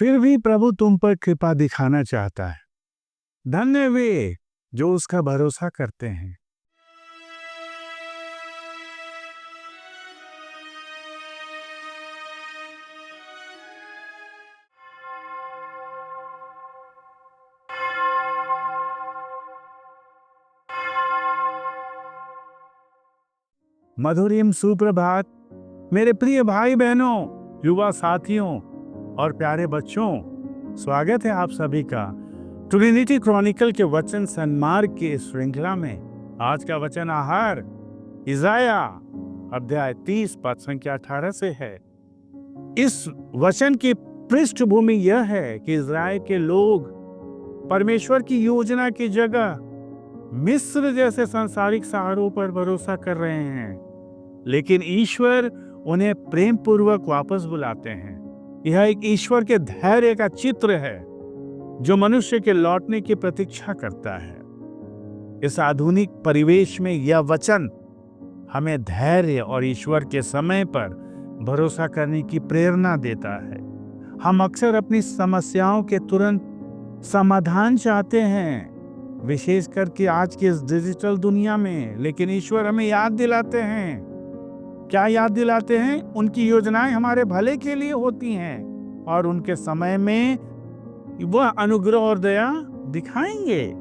फिर भी प्रभु तुम पर कृपा दिखाना चाहता है। धन्य वे जो उसका भरोसा करते हैं। मधुरिम सुप्रभात मेरे प्रिय भाई बहनों, युवा साथियों और प्यारे बच्चों, स्वागत है आप सभी का ट्रिनिटी क्रॉनिकल के वचन सन्मार्ग की इस श्रृंखला में। आज का वचन आहार इज़ाया अध्याय 30 पद संख्या 18 से है। इस वचन की पृष्ठभूमि यह है कि इज़राइल के लोग परमेश्वर की योजना की जगह मिस्र जैसे सांसारिक सहारों पर भरोसा कर रहे हैं, लेकिन ईश्वर उन्हें प्रेम पूर्वक वापस बुलाते हैं। यह एक ईश्वर के धैर्य का चित्र है जो मनुष्य के लौटने की प्रतीक्षा करता है। इस आधुनिक परिवेश में यह वचन हमें धैर्य और ईश्वर के समय पर भरोसा करने की प्रेरणा देता है। हम अक्सर अपनी समस्याओं के तुरंत समाधान चाहते हैं, विशेष करके आज की इस डिजिटल दुनिया में, लेकिन ईश्वर हमें याद दिलाते हैं। क्या याद दिलाते हैं? उनकी योजनाएं हमारे भले के लिए होती हैं और उनके समय में वह अनुग्रह और दया दिखाएंगे।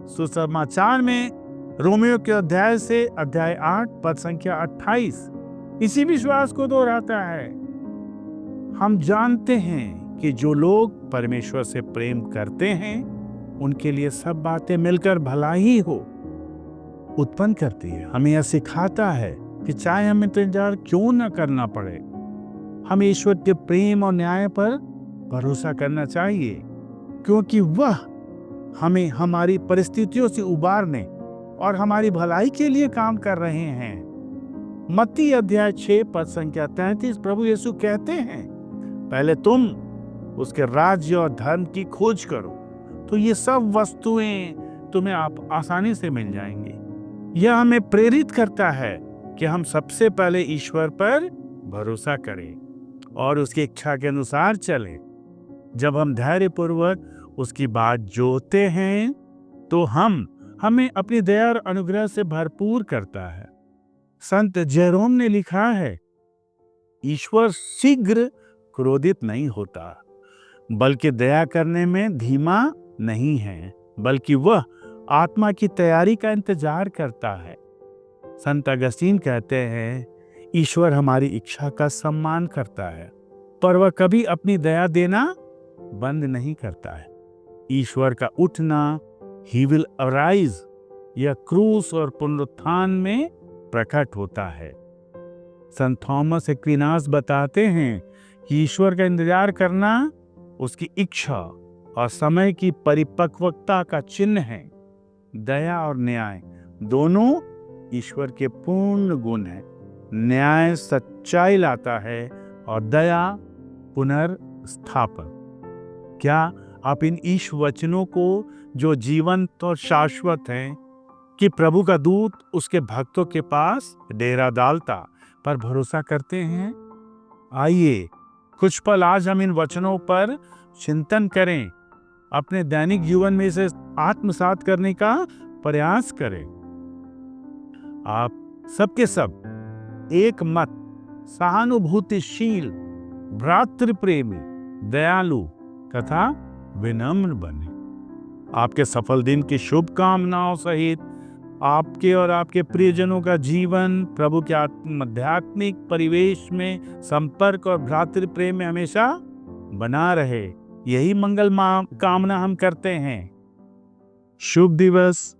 सुसमाचार में रोमियो के अध्याय से अध्याय 8 पद संख्या 28 इसी विश्वास को दोहराता है। हम जानते हैं कि जो लोग परमेश्वर से प्रेम करते हैं उनके लिए सब बातें मिलकर भला ही हो उत्पन्न करती है। हमें यह सिखाता है कि चाहे हमें इंतजार क्यों न करना पड़े, हमें ईश्वर के प्रेम और न्याय पर भरोसा करना चाहिए, क्योंकि वह हमें हमारी परिस्थितियों से उबारने और हमारी भलाई के लिए काम कर रहे हैं। मत्ती अध्याय 6 पद संख्या 33 प्रभु यीशु कहते हैं, पहले तुम उसके राज्य और धर्म की खोज करो तो ये सब वस्तुएं तुम्हें आप आसानी से मिल जाएंगी। यह हमें प्रेरित करता है कि हम सबसे पहले ईश्वर पर भरोसा करें और उसकी इच्छा के अनुसार चलें। जब हम धैर्यपूर्वक उसकी बात जोते हैं तो हमें अपनी दया और अनुग्रह से भरपूर करता है। संत जेरोम ने लिखा है, ईश्वर शीघ्र क्रोधित नहीं होता, बल्कि दया करने में धीमा नहीं है, बल्कि वह आत्मा की तैयारी का इंतजार करता है। संत अगस्तीन कहते हैं, ईश्वर हमारी इच्छा का सम्मान करता है, पर वह कभी अपनी दया देना बंद नहीं करता है। ईश्वर का उठना, ही विल अराइज, यह क्रूस और पुनरुत्थान में प्रकट होता है। संत थॉमस एक्विनास बताते हैं कि ईश्वर का इंतजार करना उसकी इच्छा और समय की परिपक्वता का चिन्ह है। दया और न्याय दोनों ईश्वर के पूर्ण गुण हैं। न्याय सच्चाई लाता है और दया पुनर्स्थापन। क्या आप इन ईश वचनों को, जो जीवंत और शाश्वत हैं, कि प्रभु का दूत उसके भक्तों के पास डेरा डालता, पर भरोसा करते हैं? आइए कुछ पल आज हम इन वचनों पर चिंतन करें, अपने दैनिक जीवन में इसे आत्मसात करने का प्रयास करें। आप सबके सब एक मत, सहानुभूतिशील, भ्रातृप्रेमी, दयालु तथा विनम्र बने। आपके सफल दिन की शुभकामनाओं सहित आपके और आपके प्रियजनों का जीवन प्रभु के आध्यात्मिक परिवेश में संपर्क और भ्रातृप्रेम में हमेशा बना रहे, यही मंगल कामना हम करते हैं। शुभ दिवस।